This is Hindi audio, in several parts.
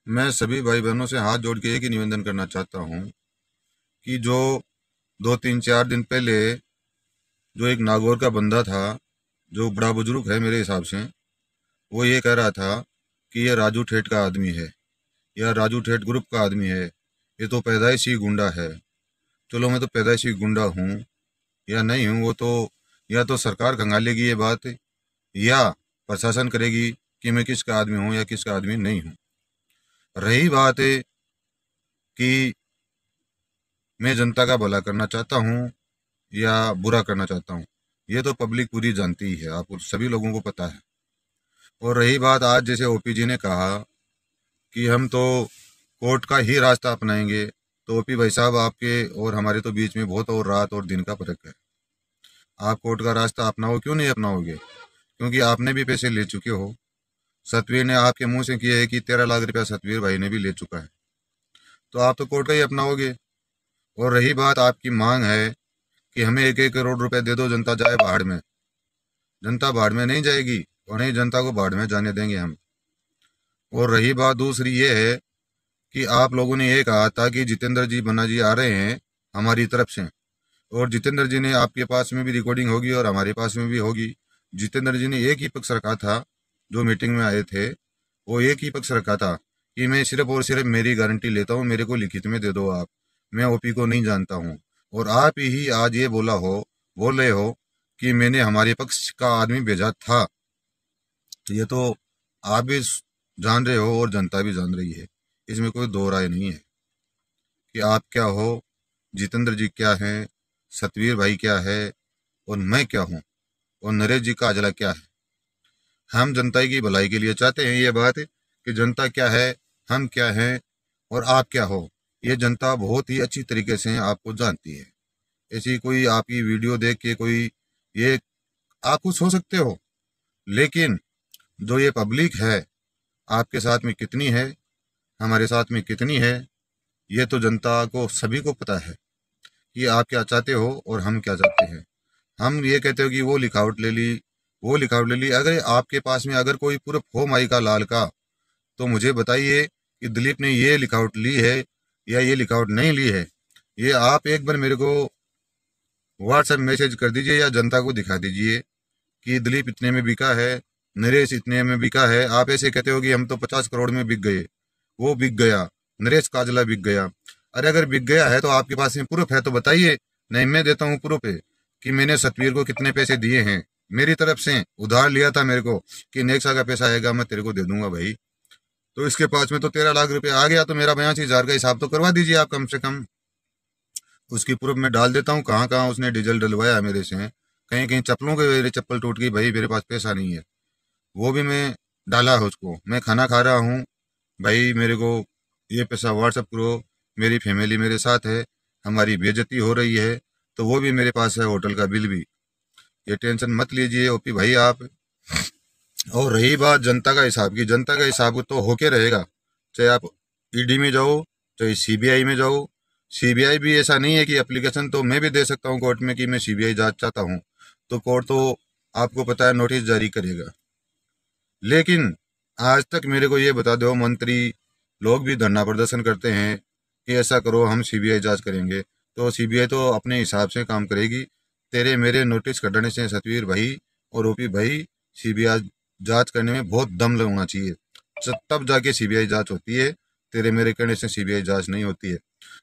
मैं सभी भाई बहनों से हाथ जोड़ के एक ही निवेदन करना चाहता हूँ कि जो 2 3 4 दिन पहले जो एक नागौर का बंदा था, जो बड़ा बुजुर्ग है मेरे हिसाब से, वो ये कह रहा था कि ये राजू ठेठ का आदमी है या राजू ठेठ ग्रुप का आदमी है, ये तो पैदाइशी गुंडा है। चलो, मैं तो पैदाइशी गुंडा हूँ या नहीं हूँ, वो तो या तो सरकार खंगालेगी ये बात, या प्रशासन करेगी कि मैं किसका आदमी हूँ या किसका आदमी नहीं हूँ। रही बात है कि मैं जनता का भला करना चाहता हूँ या बुरा करना चाहता हूँ, ये तो पब्लिक पूरी जानती ही है, आपको सभी लोगों को पता है। और रही बात आज जैसे ओपी जी ने कहा कि हम तो कोर्ट का ही रास्ता अपनाएंगे, तो ओपी भाई साहब, आपके और हमारे तो बीच में बहुत और रात और दिन का फर्क है। आप कोर्ट का रास्ता अपनाओ, क्यों नहीं अपनाओगे? क्योंकि आपने भी पैसे ले चुके हो। सतवीर ने आपके मुंह से किया है कि 13 लाख रुपया सतवीर भाई ने भी ले चुका है, तो आप तो कोर्ट का ही अपनाओगे। और रही बात आपकी मांग है कि हमें 1 1 करोड़ रुपए दे दो, जनता जाए बाहर में। जनता बाढ़ में नहीं जाएगी और नहीं जनता को बाढ़ में जाने देंगे हम। और रही बात दूसरी ये है कि आप लोगों ने ये कहा था कि जितेंद्र जी बन्ना जी आ रहे हैं हमारी तरफ से, और जितेंद्र जी ने आपके पास में भी रिकॉर्डिंग होगी और हमारे पास में भी होगी। जितेंद्र जी ने एक ही पक्ष रखा था, जो मीटिंग में आए थे वो एक ही पक्ष रखा था कि मैं सिर्फ और सिर्फ मेरी गारंटी लेता हूँ, मेरे को लिखित में दे दो आप, मैं ओपी को नहीं जानता हूँ। और आप ही आज ये बोल रहे हो कि मैंने हमारे पक्ष का आदमी भेजा था। तो ये तो आप भी जान रहे हो और जनता भी जान रही है, इसमें कोई दो राय नहीं है कि आप क्या हो, जितेंद्र जी क्या हैं, सतवीर भाई क्या है, और मैं क्या हूँ, और नरेश जी का अजला क्या है। हम जनता की भलाई के लिए चाहते हैं ये बात कि जनता क्या है, हम क्या हैं और आप क्या हो, ये जनता बहुत ही अच्छी तरीके से आपको जानती है। ऐसी कोई आपकी वीडियो देख के कोई ये आप कुछ हो सकते हो, लेकिन जो ये पब्लिक है आपके साथ में कितनी है, हमारे साथ में कितनी है, ये तो जनता को सभी को पता है कि आप क्या चाहते हो और हम क्या चाहते हैं। हम ये कहते हो कि वो लिखावट ले ली, वो लिखावट ले ली। अगर आपके पास में अगर कोई प्रूफ हो माई का लाल का, तो मुझे बताइए कि दिलीप ने ये लिखावट ली है या ये लिखावट नहीं ली है। ये आप एक बार मेरे को व्हाट्सएप मैसेज कर दीजिए या जनता को दिखा दीजिए कि दिलीप इतने में बिका है, नरेश इतने में बिका है। आप ऐसे कहते हो कि हम तो 50 करोड़ में बिक गए, वो बिक गया, नरेश काजला बिक गया। अरे अगर बिक गया है तो आपके पास में प्रूफ है तो बताइए। नहीं, मैं देता हूँ प्रूफ है कि मैंने सतवीर को कितने पैसे दिए हैं, मेरी तरफ से उधार लिया था मेरे को कि नेक्सा का पैसा आएगा मैं तेरे को दे दूंगा भाई। तो इसके पास में तो 13 लाख रुपए आ गया, तो मेरा 82,000 का हिसाब तो करवा दीजिए आप कम से कम। उसकी प्रूफ मैं डाल देता हूँ कहाँ कहाँ उसने डीजल डलवाया मेरे से। कहीं कहीं चप्पलों के मेरे चप्पल टूट गई भाई, मेरे पास पैसा नहीं है, वो भी मैं डाला है उसको। मैं खाना खा रहा हूँ भाई, मेरे को ये पैसा व्हाट्सअप करो, मेरी फैमिली मेरे साथ है, हमारी बेइज्जती हो रही है, तो वो भी मेरे पास है, होटल का बिल भी। ये टेंशन मत लीजिए ओपी भाई आप। और रही बात जनता का हिसाब की, जनता का हिसाब तो होके रहेगा, चाहे आप ईडी में जाओ चाहे सीबीआई में जाओ। सीबीआई भी ऐसा नहीं है कि एप्लीकेशन तो मैं भी दे सकता हूँ कोर्ट में कि मैं सीबीआई जांच चाहता हूँ, तो कोर्ट तो आपको पता है नोटिस जारी करेगा। लेकिन आज तक मेरे को ये बता दो, मंत्री लोग भी धरना प्रदर्शन करते हैं कि ऐसा करो हम सीबीआई जांच करेंगे, तो सीबीआई तो अपने हिसाब से काम करेगी। तेरे मेरे नोटिस कटने से सतवीर भाई और ओपी भाई, सीबीआई जांच करने में बहुत दम लगना चाहिए, तब जाके सीबीआई जांच होती है। तेरे मेरे कहने से सीबीआई जांच नहीं होती है।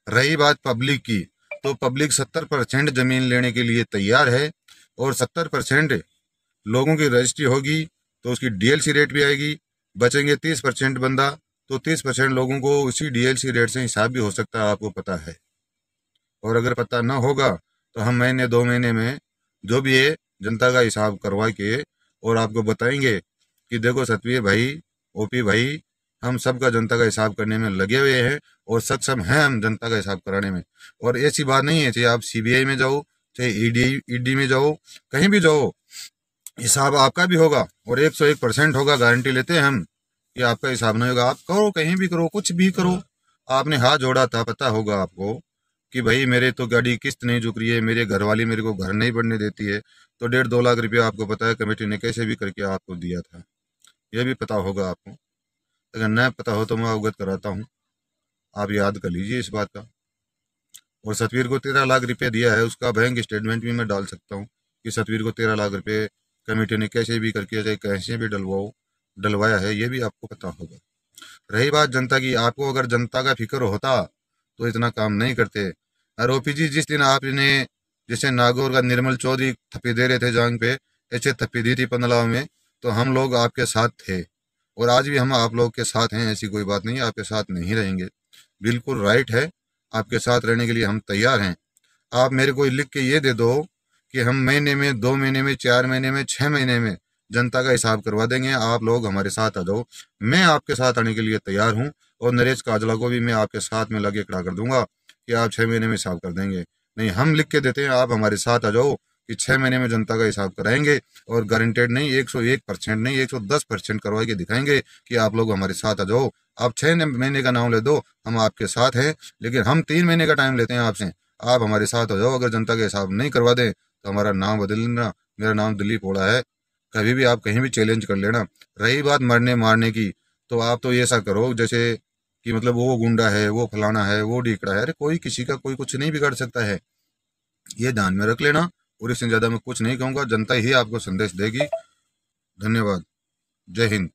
रही बात पब्लिक की, तो पब्लिक 70% जमीन लेने के लिए तैयार है, और 70% लोगों की रजिस्ट्री होगी तो उसकी डीएलसी रेट भी आएगी। बचेंगे 30% बंदा, तो 30% लोगों को उसी डीएलसी रेट से हिसाब भी हो सकता है, आपको पता है। और अगर पता ना होगा तो हम महीने 2 महीने में जो भी है जनता का हिसाब करवा के और आपको बताएंगे कि देखो सतवीर भाई, ओपी भाई, हम सबका जनता का हिसाब करने में लगे हुए हैं और सक्षम हैं हम जनता का हिसाब कराने में। और ऐसी बात नहीं है, चाहे आप सीबीआई में जाओ चाहे ईडी में जाओ, कहीं भी जाओ, हिसाब आपका भी होगा और 101% होगा। गारंटी लेते हैं हम कि आपका हिसाब नहीं होगा। आप करो, कहीं भी करो, कुछ भी करो। आपने हाथ जोड़ा था, पता होगा आपको कि भाई मेरे तो गाड़ी किस्त नहीं चुक रही है, मेरे घर वाली मेरे को घर नहीं बनने देती है, तो 1.5 2 लाख रुपया आपको पता है कमेटी ने कैसे भी करके आपको दिया था, यह भी पता होगा आपको। अगर न पता हो तो मैं अवगत कराता हूँ, आप याद कर लीजिए इस बात का। और सतवीर को 13 लाख रुपए दिया है, उसका बैंक स्टेटमेंट भी मैं डाल सकता हूँ कि सतवीर को 13 लाख रुपए कमेटी ने कैसे भी करके, चाहे कैसे भी डलवाया है, ये भी आपको पता होगा। रही बात जनता की, आपको अगर जनता का फिक्र होता तो इतना काम नहीं करते। और ओपी जी, जिस दिन आपने जैसे नागौर का निर्मल चौधरी थप्पी दे रहे थे जांग पे, ऐसे थप्पी दी थी पंदलाव में, तो हम लोग आपके साथ थे और आज भी हम आप लोग के साथ हैं। ऐसी कोई बात नहीं है, आपके साथ नहीं रहेंगे, बिल्कुल राइट है, आपके साथ रहने के लिए हम तैयार हैं। आप मेरे को लिख के ये दे दो कि हम महीने में, 2 महीने में, 4 महीने में, 6 महीने में जनता का हिसाब करवा देंगे, आप लोग हमारे साथ आ जाओ। मैं आपके साथ आने के लिए तैयार हूँ और नरेश काजला को भी मैं आपके साथ में लगे खड़ा कर दूंगा कि आप 6 महीने में हिसाब कर देंगे। नहीं, हम लिख के देते हैं, आप हमारे साथ आ जाओ कि 6 महीने में जनता का हिसाब कराएंगे और गारंटेड नहीं, 101% नहीं, 110% करवा के दिखाएंगे कि आप लोग हमारे साथ आ जाओ। आप 6 महीने का नाम ले दो, हम आपके साथ हैं, लेकिन हम 3 महीने का टाइम लेते हैं आपसे। आप हमारे साथ हो जाओ, अगर जनता के हिसाब नहीं करवा दें तो हमारा नाम बदल लेना, मेरा नाम दिलीप ओड़ा है, कभी भी आप कहीं भी चैलेंज कर लेना। रही बात मरने मारने की, तो आप तो ऐसा करो जैसे कि मतलब वो गुंडा है, वो फलाना है, वो ढीकड़ा है। अरे कोई किसी का कोई कुछ नहीं बिगाड़ सकता है, ये ध्यान में रख लेना। और इससे ज्यादा मैं कुछ नहीं कहूंगा, जनता ही आपको संदेश देगी। धन्यवाद। जय हिंद।